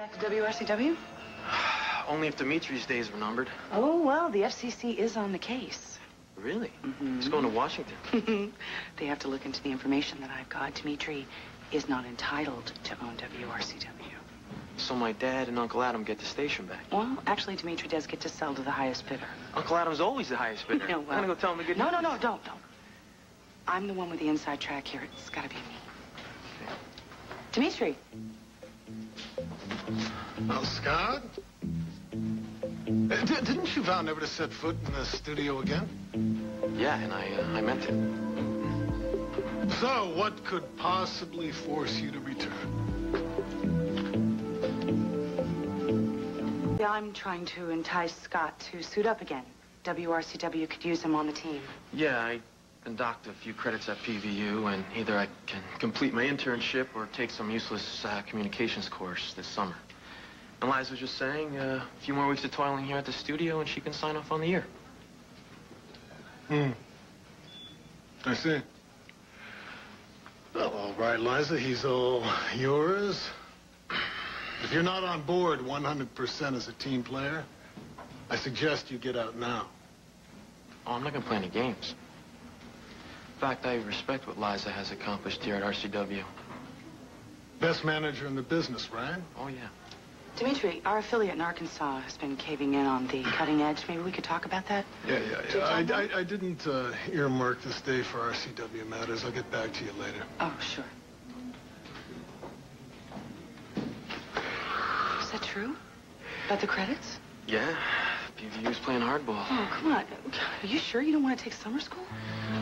back to WRCW? Only if Dimitri's days were numbered. Oh, well, the FCC is on the case. Really? Mm-hmm. He's going to Washington. They have to look into the information that I've got. Dimitri is not entitled to own WRCW. So my dad and Uncle Adam get the station back. Well, actually, Dimitri does get to sell to the highest bidder. Uncle Adam's always the highest bidder. Yeah, well, I'm gonna go tell him the good No, news. don't. I'm the one with the inside track here. It's gotta be me. Okay. Dimitri. Well, Scott? Didn't you vow never to set foot in the studio again? Yeah, and I meant it. So, what could possibly force you to return? Yeah, I'm trying to entice Scott to suit up again. WRCW could use him on the team. Yeah, I been docked a few credits at PVU, and either I can complete my internship or take some useless communications course this summer. And Liza was just saying, a few more weeks of toiling here at the studio, and she can sign off on the year. I see. Well, all right, Liza, he's all yours. If you're not on board 100% as a team player, I suggest you get out now. Oh, I'm not gonna play any games. In fact, I respect what Liza has accomplished here at RCW. Best manager in the business, right? Oh, yeah. Dimitri, our affiliate in Arkansas has been caving in on the cutting edge. Maybe we could talk about that? Yeah. I didn't earmark this day for RCW matters. I'll get back to you later. Oh, sure. Is that true? About the credits? Yeah, PVU's playing hardball. Oh, come on. Are you sure you don't want to take summer school?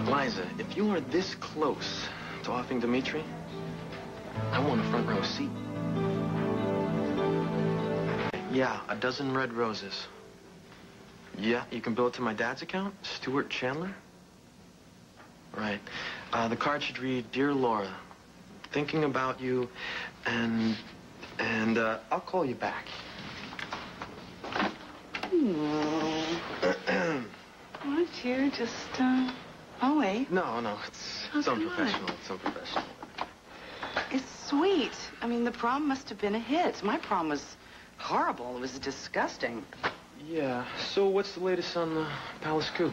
Liza, if you are this close to offing Dimitri, I want a front row seat. Yeah, a dozen red roses. Yeah, you can bill it to my dad's account, Stuart Chandler. Right. The card should read, Dear Laura, thinking about you, and I'll call you back. Won't you just, oh, wait. No, it's unprofessional. It's unprofessional. It's sweet. I mean, the prom must have been a hit. My prom was horrible. It was disgusting. Yeah, so what's the latest on the Palace coup?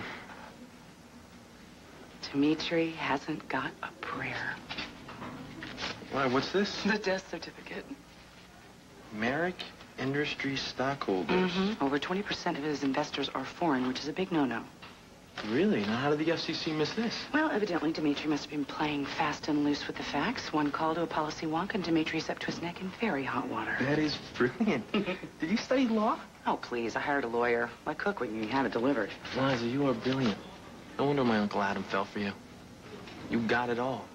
Dimitri hasn't got a prayer. Why, what's this? The death certificate. Merrick Industries stockholders. Mm-hmm. Over 20% of his investors are foreign, which is a big no-no. Really? Now, how did the FCC miss this? Well, evidently, Dimitri must have been playing fast and loose with the facts. One call to a policy wonk, and Dimitri's up to his neck in very hot water. That is brilliant. Did you study law? Oh, please. I hired a lawyer. My cook wouldn't even have it delivered. Liza, you are brilliant. No wonder my Uncle Adam fell for you. You got it all.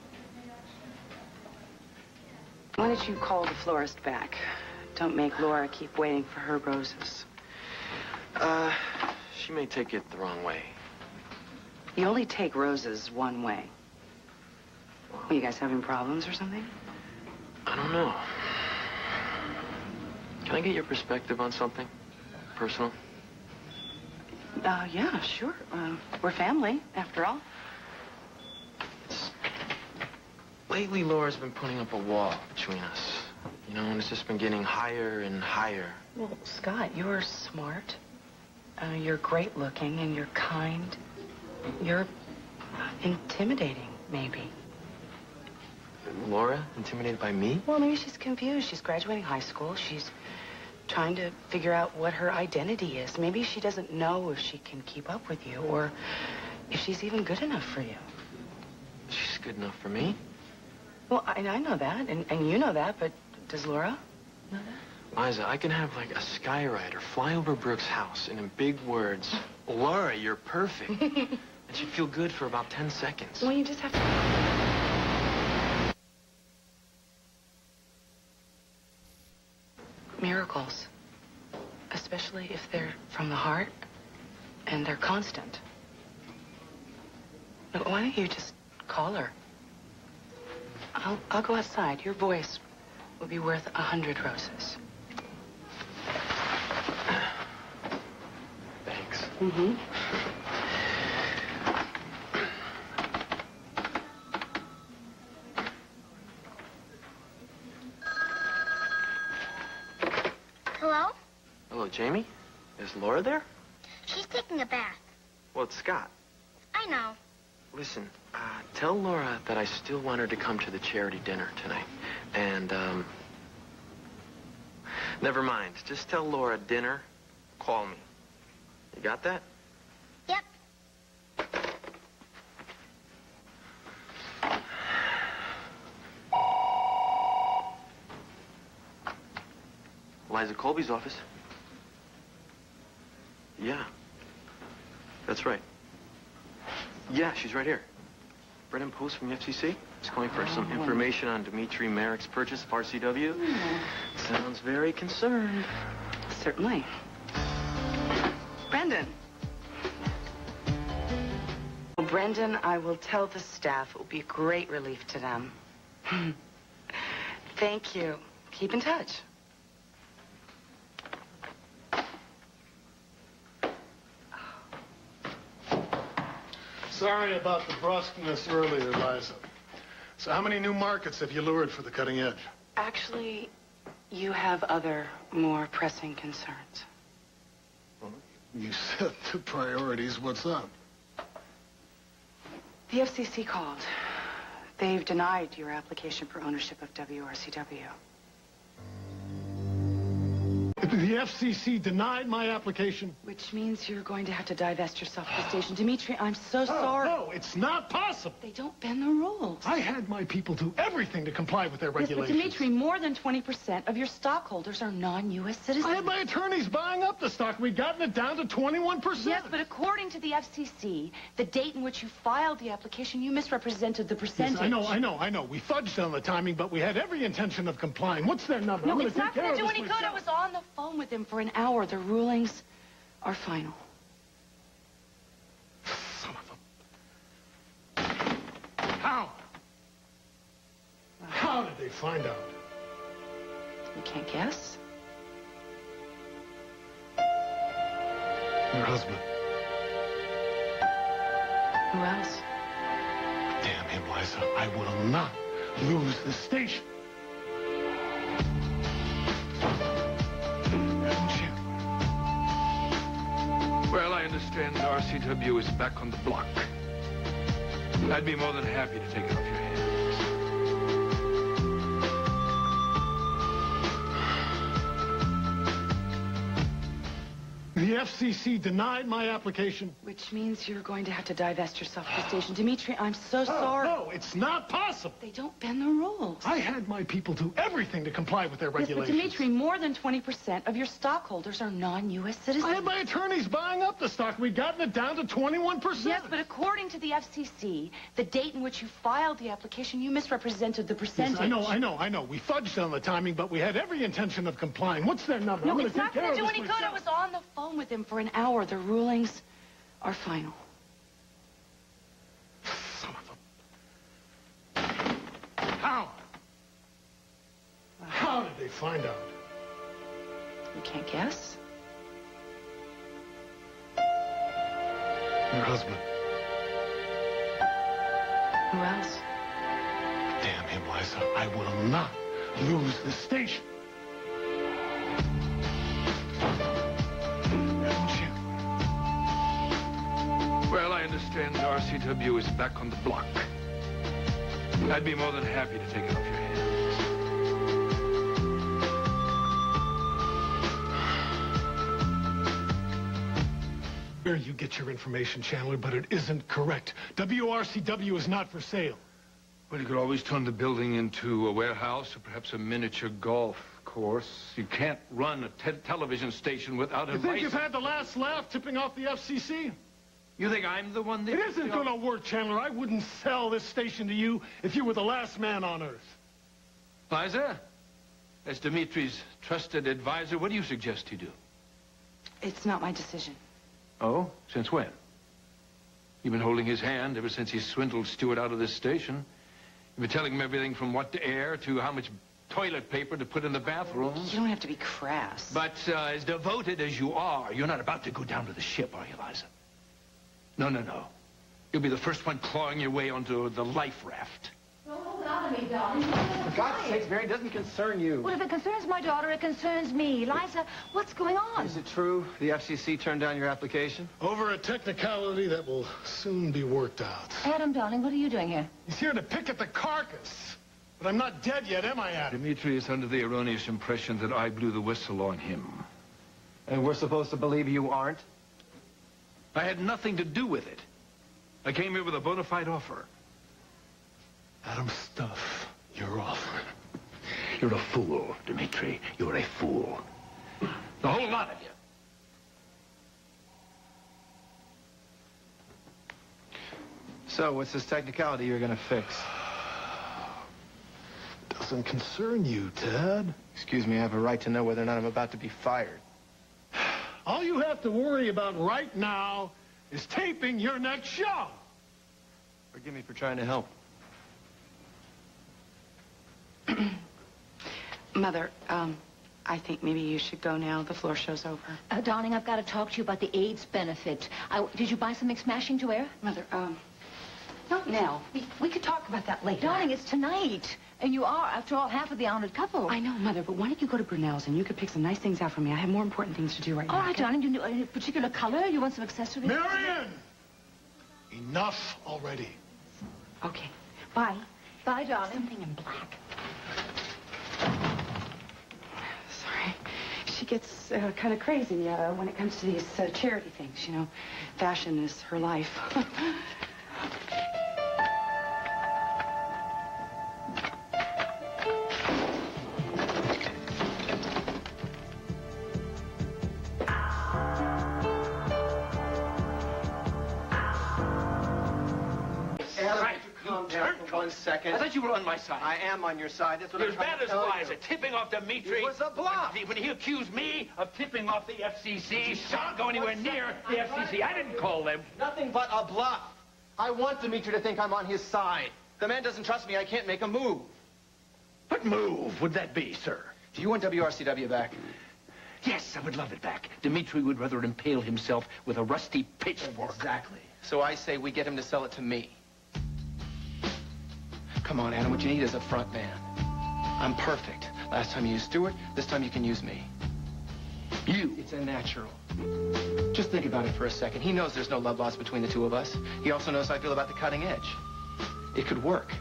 Why don't you call the florist back? Don't make Laura keep waiting for her roses. She may take it the wrong way. You only take roses one way. Are you guys having problems or something? I don't know. Can I get your perspective on something personal? Yeah, sure. We're family, after all. Lately, Laura's been putting up a wall between us. You know, and it's just been getting higher and higher. Well, Scott, you're smart. You're great looking and you're kind. You're intimidating, maybe. Laura, intimidated by me? Well, maybe she's confused. She's graduating high school. She's trying to figure out what her identity is. Maybe she doesn't know if she can keep up with you or if she's even good enough for you. She's good enough for me. Well, I know that, and you know that, but does Laura know that? Liza, I can have, like, a skywriter fly over Brooke's house and in big words, Laura, you're perfect. And she'd feel good for about 10 seconds. Well, you just have to... Miracles. Especially if they're from the heart and they're constant. Look, why don't you just call her? I'll go outside. Your voice will be worth 100 roses. Thanks. Mm-hmm. Hello? Hello, Jamie? Is Laura there? She's taking a bath. Well, it's Scott. I know. Listen, tell Laura that I still want her to come to the charity dinner tonight. And, never mind. Just tell Laura dinner, call me. You got that? Yep. Liza Colby's office. Yeah. That's right. Yeah, she's right here. Brennan Post from the FCC. He's calling for some information on Dmitry Merrick's purchase of WRCW. Sounds very concerned. Certainly. Brendan. Well, Brendan, I will tell the staff it will be a great relief to them. Thank you. Keep in touch. Sorry about the brusqueness earlier, Liza. So how many new markets have you lured for the cutting edge? Actually, you have other, more pressing concerns. Well, you set the priorities. What's up? The FCC called. They've denied your application for ownership of WRCW. The FCC denied my application? Which means you're going to have to divest yourself of the station. Dimitri, I'm so sorry. No, it's not possible. They don't bend the rules. I had my people do everything to comply with their regulations. Yes, but Dimitri, more than 20% of your stockholders are non-U.S. citizens. I had my attorneys buying up the stock. We'd gotten it down to 21%. Yes, but according to the FCC, the date in which you filed the application, you misrepresented the percentage. Yes, I know. We fudged on the timing, but we had every intention of complying. What's their number? No, it's not going to do any good. I was on the phone with him for an hour. The rulings are final. Son of a... How? How did they find out? You can't guess? Your husband. Who else? Damn him, Liza. I will not lose the station. Well, I understand RCW is back on the block. I'd be more than happy to take it off your hands. The FCC denied my application. Which means you're going to have to divest yourself of the station. Dimitri, I'm so sorry. No, it's not possible. They don't bend the rules. I had my people do everything to comply with their regulations. Yes, but Dimitri, more than 20% of your stockholders are non-U.S. citizens. I had my attorneys buying up the stock. We'd gotten it down to 21%. Yes, but according to the FCC, the date in which you filed the application, you misrepresented the percentage. Yes, I know. We fudged on the timing, but we had every intention of complying. What's their number? No, it's not going to do any good. I was on the phone with him for an hour. The rulings are final. Son of a... How? How did they find out? You can't guess? Your husband. Who else? Damn him, Liza. I will not lose the station. Well, I understand RCW is back on the block. I'd be more than happy to take it off your hands. Where you get your information, Chandler, but it isn't correct. WRCW is not for sale. Well, you could always turn the building into a warehouse or perhaps a miniature golf course. You can't run a television station without a You think license. you've had the last laugh tipping off the FCC? You think I'm the one that... It isn't going to work, Chandler. I wouldn't sell this station to you if you were the last man on Earth. Liza, as Dimitri's trusted advisor, what do you suggest you do? It's not my decision. Oh? Since when? You've been holding his hand ever since he swindled Stuart out of this station. You've been telling him everything from what to air to how much toilet paper to put in the bathrooms. You don't have to be crass. But as devoted as you are, you're not about to go down to the ship, are you, Liza? No. You'll be the first one clawing your way onto the life raft. Hold bother me, darling. For God's sake, Mary, it doesn't concern you. Well, if it concerns my daughter, it concerns me. Liza, what's going on? Is it true the FCC turned down your application? Over a technicality that will soon be worked out. Adam, darling, what are you doing here? He's here to pick at the carcass. But I'm not dead yet, am I, Adam? Dimitri is under the erroneous impression that I blew the whistle on him. And we're supposed to believe you aren't? I had nothing to do with it. I came here with a bona fide offer. Adam, stuff your offer. You're a fool, Dimitri. You're a fool. The whole lot of you. So, what's this technicality you're gonna fix? Doesn't concern you, Ted. Excuse me, I have a right to know whether or not I'm about to be fired. All you have to worry about right now is taping your next show. Forgive me for trying to help. Mother, I think maybe you should go now. The floor show's over. Darling, I've got to talk to you about the AIDS benefit. Did you buy something smashing to wear? Mother, not now. We could talk about that later. Darling, it's tonight. And you are, after all, half of the honored couple. I know, Mother, but why don't you go to Brunel's and you could pick some nice things out for me? I have more important things to do right now. All right, okay? darling. Do you know a particular color? You want some accessories? Marion! Enough already. Okay. Bye. Bye, darling. Something in black. Sorry. She gets kind of crazy when it comes to these charity things, you know. Fashion is her life. Second. I thought you were on my side. I am on your side. That's what You're I'm as trying bad to as tell Liza, you. tipping off Dimitri. It was a bluff. When he accused me of tipping off the FCC, don't go anywhere near the FCC. I didn't call them. Nothing but a bluff. I want Dimitri to think I'm on his side. The man doesn't trust me. I can't make a move. What move would that be, sir? Do you want WRCW back? Yes, I would love it back. Dimitri would rather impale himself with a rusty pitchfork. Exactly. So I say we get him to sell it to me. Come on, Adam, what you need is a front man. I'm perfect. Last time you used Stuart, this time you can use me. You? It's a natural. Just think about it for a second. He knows there's no love lost between the two of us. He also knows how I feel about the cutting edge. It could work.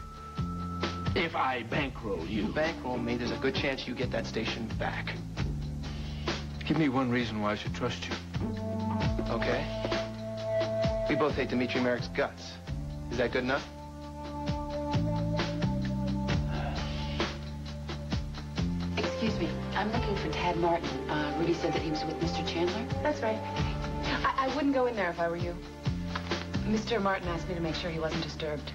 If I bankroll you. Bankroll me, there's a good chance you get that station back. Give me one reason why I should trust you. Okay. We both hate Dimitri Merrick's guts. Is that good enough? Excuse me. I'm looking for Tad Martin. Rudy said that he was with Mr. Chandler. That's right. I wouldn't go in there if I were you. Mr. Martin asked me to make sure he wasn't disturbed.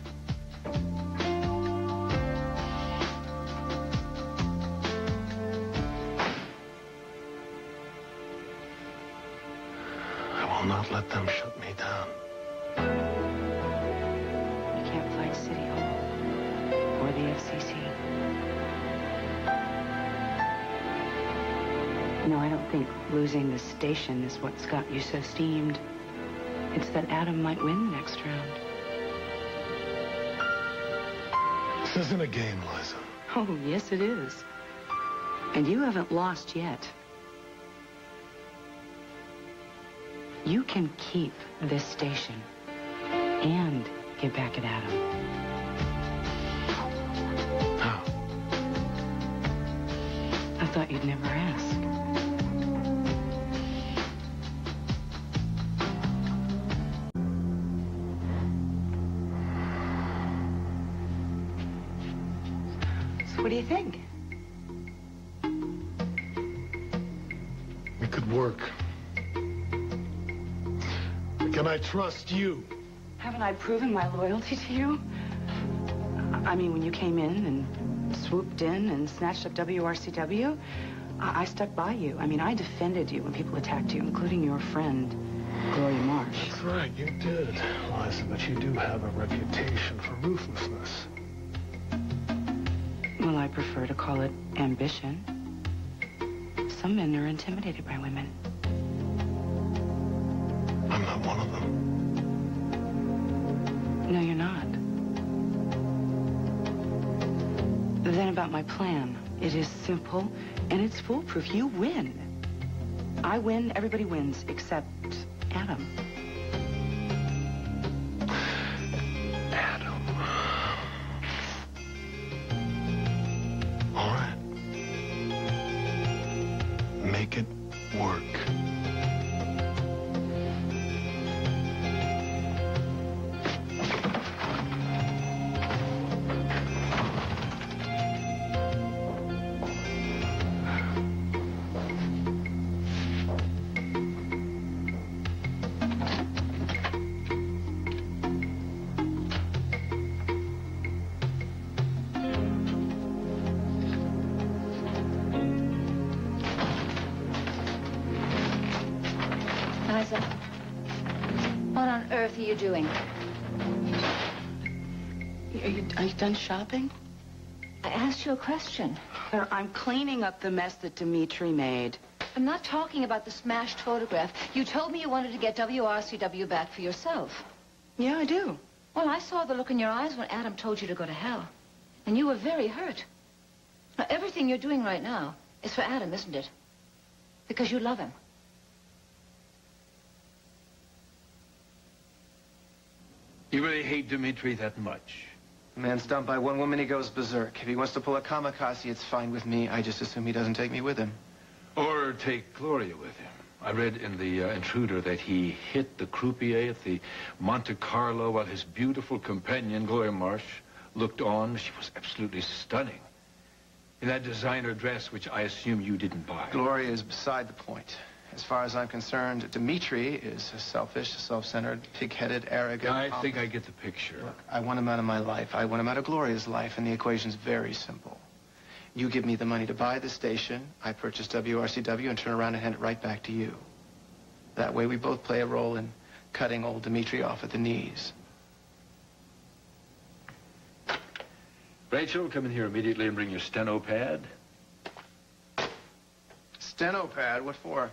I will not let them shut me down. You can't fight City Hall or the FCC. No, I don't think losing the station is what's got you so steamed. It's that Adam might win the next round. This isn't a game, Liza. Oh, yes, it is. And you haven't lost yet. You can keep this station and get back at Adam. How? I thought you'd never ask. So what do you think? It could work. But can I trust you? Haven't I proven my loyalty to you? I mean, when you came in and swooped in and snatched up WRCW, I stuck by you. I mean, I defended you when people attacked you, including your friend, Gloria Marsh. That's right, you did, Liza, but you do have a reputation for ruthlessness. Well, I prefer to call it ambition. Some men are intimidated by women. I'm not one of them. No, you're not. Then about my plan. It is simple, and it's foolproof. You win. I win, everybody wins, except Adam. Adam. All right. Make it work. Liza, what on earth are you doing? Are you done shopping? I asked you a question. Claire, I'm cleaning up the mess that Dimitri made. I'm not talking about the smashed photograph. You told me you wanted to get WRCW back for yourself. Yeah, I do. Well, I saw the look in your eyes when Adam told you to go to hell. And you were very hurt. Now, everything you're doing right now is for Adam, isn't it? Because you love him. You really hate Dimitri that much? The man's dumped by one woman, he goes berserk. If he wants to pull a kamikaze, it's fine with me. I just assume he doesn't take me with him. Or take Gloria with him. I read in the Intruder that he hit the croupier at the Monte Carlo while his beautiful companion, Gloria Marsh, looked on. She was absolutely stunning. In that designer dress, which I assume you didn't buy. Gloria is beside the point. As far as I'm concerned, Dimitri is selfish, self-centered, pig-headed, arrogant. I think I get the picture. Look, I want him out of my life. I want him out of Gloria's life, and the equation's very simple. You give me the money to buy the station, I purchase WRCW, and turn around and hand it right back to you. That way we both play a role in cutting old Dimitri off at the knees. Rachel, come in here immediately and bring your steno pad. Steno pad? What for?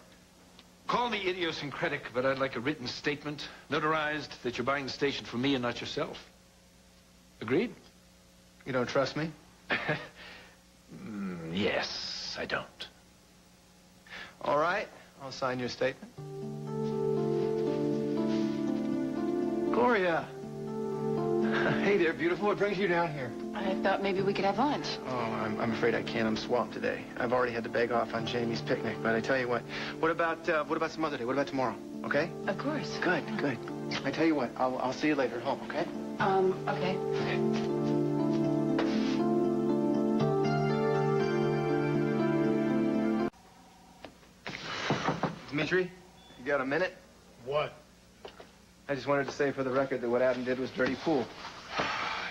Call me idiosyncratic, but I'd like a written statement, notarized, that you're buying the station for me and not yourself. Agreed? You don't trust me? Yes, I don't. All right, I'll sign your statement. Gloria. Hey there, beautiful. What brings you down here? I thought maybe we could have lunch. Oh, I'm afraid I can't. I'm swamped today. I've already had to beg off on Jamie's picnic, but I tell you what about some other day? What about tomorrow, okay? Of course. Good, good. I tell you what, I'll see you later at home, okay? Okay. Dimitri, you got a minute? What? I just wanted to say for the record that what Adam did was dirty pool.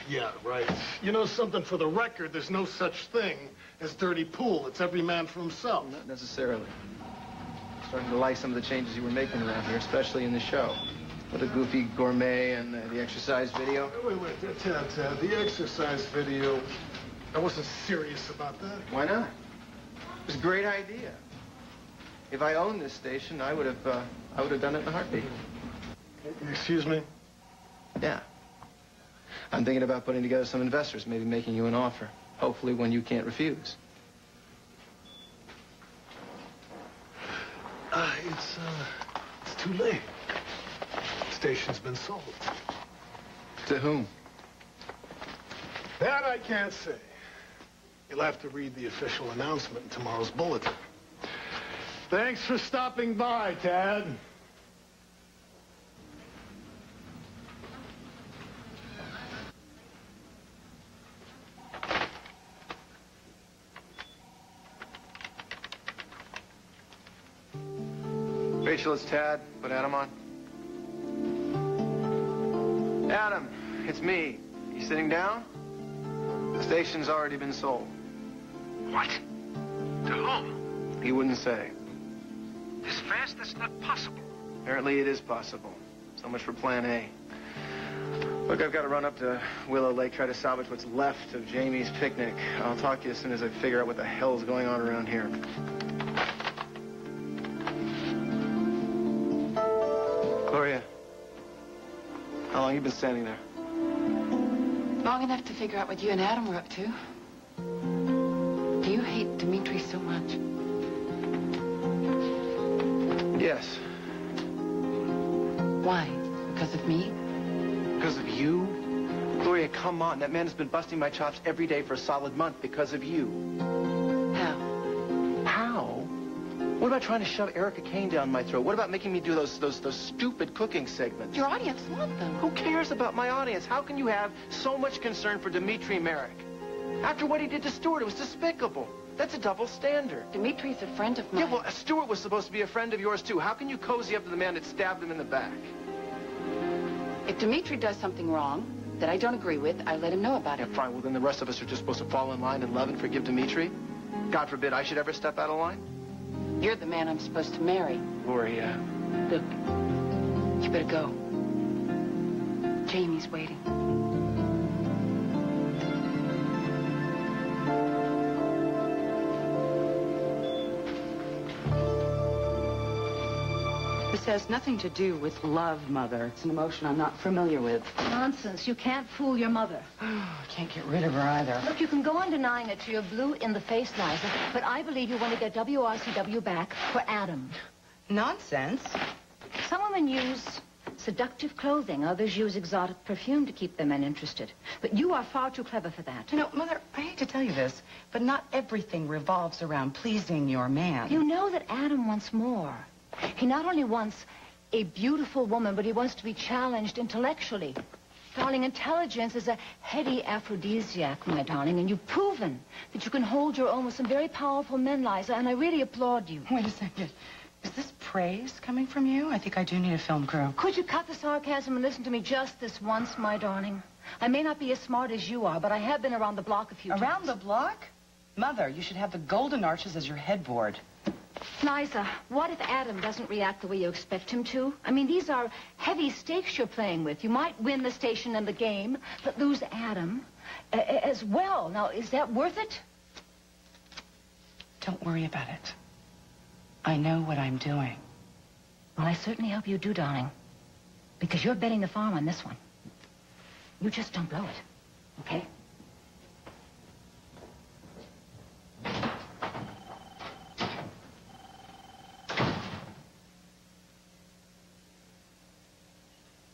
Yeah, right. You know something, for the record, there's no such thing as dirty pool. It's every man for himself. Not necessarily. I'm starting to like some of the changes you were making around here, especially in the show. With the goofy gourmet and the exercise video. Wait, Ted, the exercise video, I wasn't serious about that. Why not? It was a great idea. If I owned this station, I would have done it in a heartbeat. Excuse me? Yeah. I'm thinking about putting together some investors, maybe making you an offer. Hopefully one you can't refuse. It's too late. The station's been sold. To whom? That I can't say. You'll have to read the official announcement in tomorrow's bulletin. Thanks for stopping by, Tad. Rachel, it's Tad. Put Adam on. Adam, it's me. You sitting down? The station's already been sold. What? To whom? He wouldn't say. This fast? That's not possible. Apparently it is possible. So much for plan A. Look, I've got to run up to Willow Lake, try to salvage what's left of Jamie's picnic. I'll talk to you as soon as I figure out what the hell's going on around here. Gloria, how long you been standing there? Long enough to figure out what you and Adam were up to. Dimitri so much. Yes. Why? Because of me? Because of you? Gloria, come on. That man has been busting my chops every day for a solid month because of you. How? How? What about trying to shove Erica Kane down my throat? What about making me do those stupid cooking segments? Your audience loved them. Who cares about my audience? How can you have so much concern for Dimitri Merrick? After what he did to Stuart, it was despicable. That's a double standard. Dimitri's a friend of mine. Yeah, well, Stuart was supposed to be a friend of yours, too. How can you cozy up to the man that stabbed him in the back? If Dimitri does something wrong that I don't agree with, I let him know about Yeah, it. fine. Well, then the rest of us are just supposed to fall in line and love and forgive Dimitri? God forbid I should ever step out of line? You're the man I'm supposed to marry. Gloria. Look, you better go. Jamie's waiting. This has nothing to do with love, Mother. It's an emotion I'm not familiar with. Nonsense. You can't fool your mother. I can't get rid of her either. Look, you can go on denying it till you're blue in the face, Liza, but I believe you want to get WRCW back for Adam. Nonsense. Some women use seductive clothing. Others use exotic perfume to keep their men interested. But you are far too clever for that. You know, Mother, I hate to tell you this, but not everything revolves around pleasing your man. You know that Adam wants more. He not only wants a beautiful woman, but he wants to be challenged intellectually. Darling, intelligence is a heady aphrodisiac, my darling, and you've proven that you can hold your own with some very powerful men, Liza, and I really applaud you. Wait a second. Is this praise coming from you? I think I do need a film crew. Could you cut the sarcasm and listen to me just this once, my darling? I may not be as smart as you are, but I have been around the block a few times. Around the block? Mother, you should have the Golden Arches as your headboard. Liza, what if Adam doesn't react the way you expect him to? I mean, these are heavy stakes you're playing with. You might win the station and the game, but lose Adam as well. Now, is that worth it? Don't worry about it. I know what I'm doing. Well, I certainly hope you do, darling. Because you're betting the farm on this one. You just don't blow it, okay?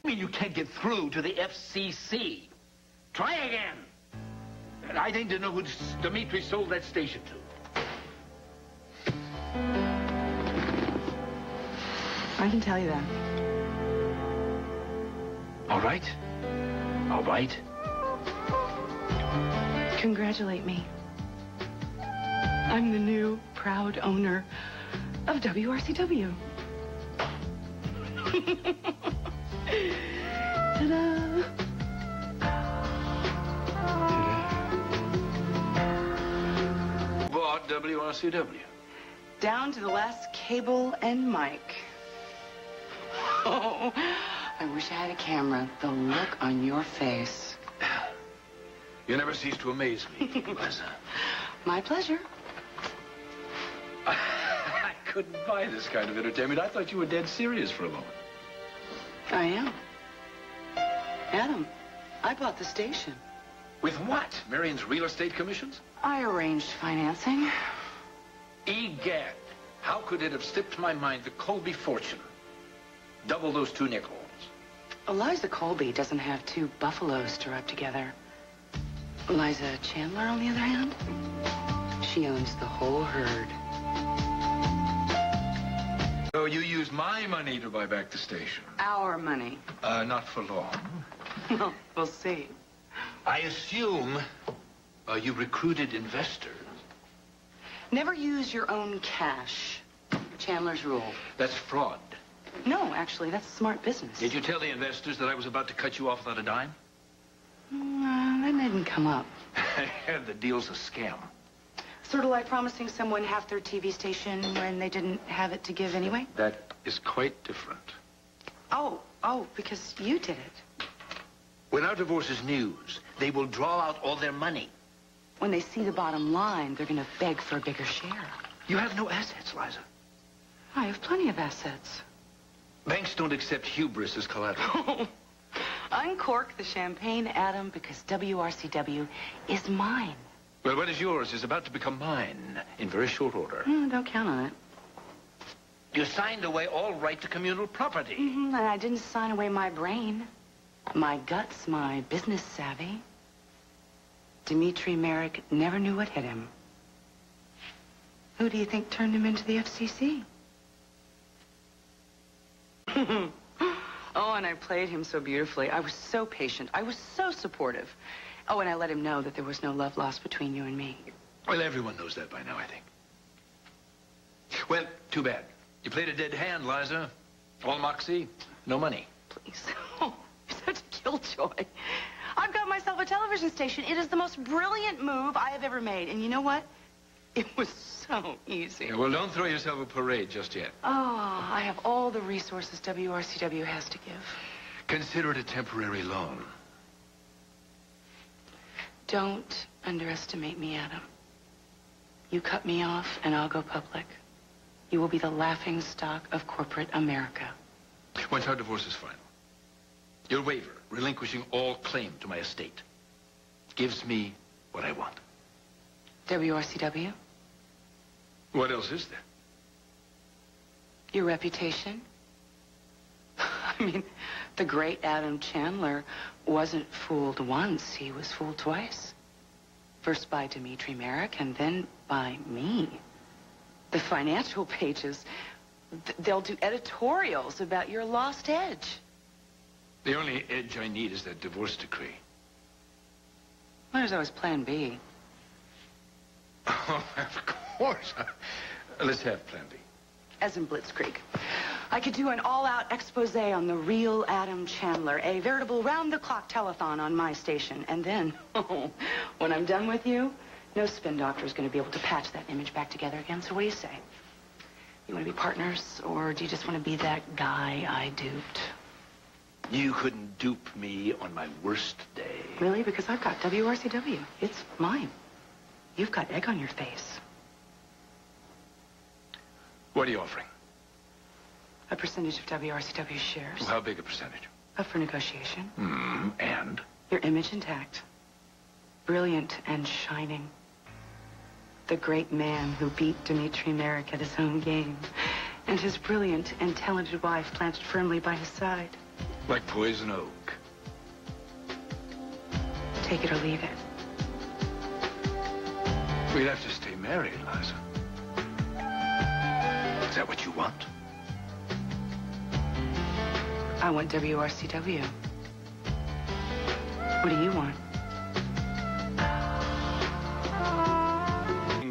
You can't get through to the FCC. Try again. I need to know who Dimitri sold that station to. I can tell you that. All right. All right. Congratulate me. I'm the new proud owner of WRCW. Ta-da! Bought WRCW. Down to the last cable and mic. Oh, I wish I had a camera. The look on your face. You never cease to amaze me, Liza. My pleasure. I couldn't buy this kind of entertainment. I thought you were dead serious for a moment. I am. Adam, I bought the station. With what? Marion's real estate commissions? I arranged financing. Egad, how could it have slipped my mind the Colby fortune? Double those 2 nickels. Eliza Colby doesn't have 2 buffaloes to rub together. Eliza Chandler, on the other hand, she owns the whole herd. So you used my money to buy back the station? Our money. Not for long. Well, we'll see. I assume you recruited investors. Never use your own cash. Chandler's rule. That's fraud. No, actually, that's smart business. Did you tell the investors that I was about to cut you off without a dime? That didn't come up. The deal's a scam. Sort of like promising someone half their TV station when they didn't have it to give anyway? That is quite different. Oh, because you did it. When our divorce is news, they will draw out all their money. When they see the bottom line, they're going to beg for a bigger share. You have no assets, Liza. I have plenty of assets. Banks don't accept hubris as collateral. Uncork the champagne, Adam, because WRCW is mine. Well, what is yours is about to become mine in very short order. Don't count on it. You signed away all right to communal property. And I didn't sign away my brain, my guts, my business savvy. Dmitri Merrick never knew what hit him. Who do you think turned him into the FCC? Oh, and I played him so beautifully. I was so patient. I was so supportive. Oh, and I let him know that there was no love lost between you and me. Well, everyone knows that by now, I think. Well, too bad. You played a dead hand, Liza. All moxie, no money. Please. Oh, you're such a killjoy. I've got myself a television station. It is the most brilliant move I have ever made. And you know what? It was so easy. Yeah, well, don't throw yourself a parade just yet. Oh, I have all the resources WRCW has to give. Consider it a temporary loan. Don't underestimate me, Adam. You cut me off, and I'll go public. You will be the laughing stock of corporate America. Once our divorce is final, your waiver, relinquishing all claim to my estate, gives me what I want. WRCW? What else is there? Your reputation? I mean, the great Adam Chandler wasn't fooled once. He was fooled twice. First by Dmitri Merrick, and then by me. The financial pages, they'll do editorials about your lost edge. The only edge I need is that divorce decree. Well, there's always plan B. Oh, of course. Let's have plan B. As in Blitzkrieg. I could do an all-out expose on the real Adam Chandler, a veritable round-the-clock telethon on my station. And then, when I'm done with you, no spin doctor is going to be able to patch that image back together again. So what do you say? You want to be partners, or do you just want to be that guy I duped? You couldn't dupe me on my worst day. Really? Because I've got WRCW. It's mine. You've got egg on your face. What are you offering? A percentage of WRCW shares. Well, how big a percentage? Up for negotiation. And? Your image intact. Brilliant and shining. The great man who beat Dmitri Merrick at his own game. And his brilliant and talented wife planted firmly by his side. Like poison oak. Take it or leave it. We'd have to stay married, Liza. Is that what you want? I want WRCW. What do you want?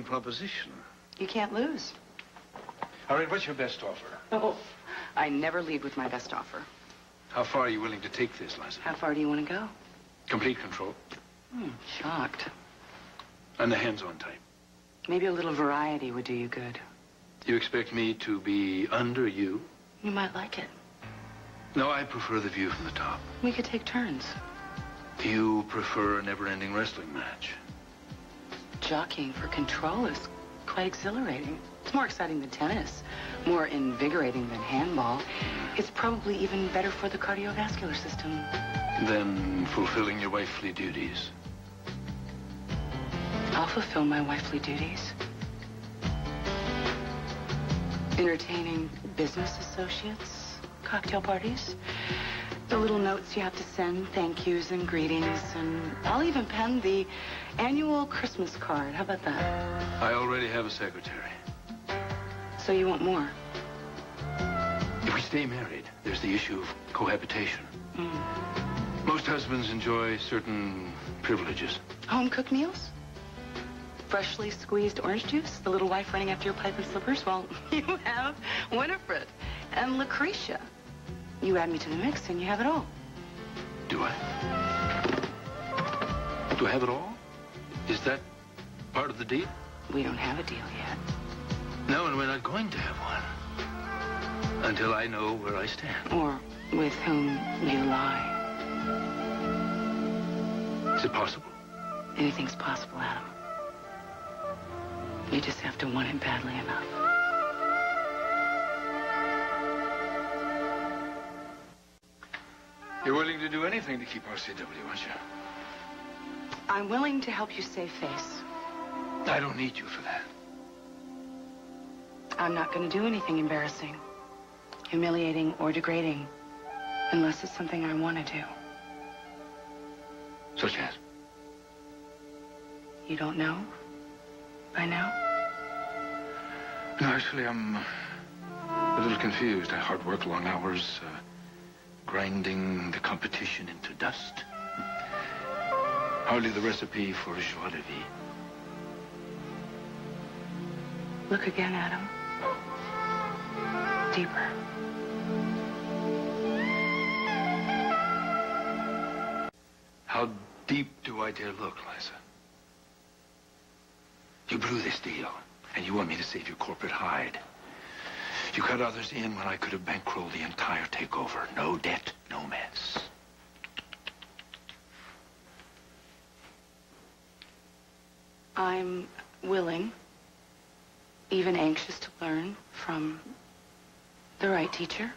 Proposition. You can't lose. All right, what's your best offer? Oh, I never lead with my best offer. How far are you willing to take this, Liza? How far do you want to go? Complete control. Shocked. And the hands-on type. Maybe a little variety would do you good. You expect me to be under you? You might like it. No, I prefer the view from the top. We could take turns. You prefer a never-ending wrestling match? Jockeying for control is quite exhilarating. It's more exciting than tennis, more invigorating than handball. It's probably even better for the cardiovascular system. Then fulfilling your wifely duties. I'll fulfill my wifely duties. Entertaining business associates, cocktail parties, the little notes you have to send, thank yous and greetings, and I'll even pen the annual Christmas card. How about that? I already have a secretary. So you want more? If we stay married, there's the issue of cohabitation. Most husbands enjoy certain privileges. Home-cooked meals? Freshly squeezed orange juice? The little wife running after your pipe and slippers? Well, you have Winifred and Lucretia. You add me to the mix and you have it all. Do I? Do I have it all? Is that part of the deal? We don't have a deal yet. No, and we're not going to have one. Until I know where I stand. Or with whom you lie. Is it possible? Anything's possible, Adam. You just have to want it badly enough. You're willing to do anything to keep RCW, aren't you? I'm willing to help you save face. I don't need you for that. I'm not going to do anything embarrassing, humiliating, or degrading unless it's something I want to do. Such as? You don't know by now? No, actually, I'm a little confused. Hard work, long hours, grinding the competition into dust. Hardly the recipe for joie de vie. Look again, Adam. Deeper. How deep do I dare look, Liza? You blew this deal, and you want me to save your corporate hide. You cut others in when I could have bankrolled the entire takeover. No debt, no mess. I'm willing, even anxious to learn from the right teacher.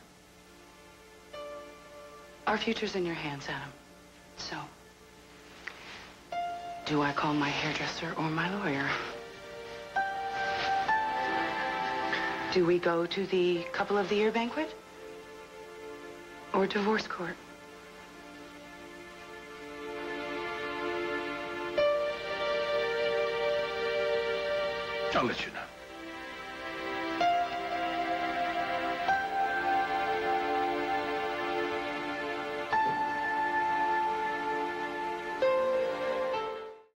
Our future's in your hands, Adam. So, do I call my hairdresser or my lawyer? Do we go to the couple of the year banquet? Or divorce court? I'll let you know.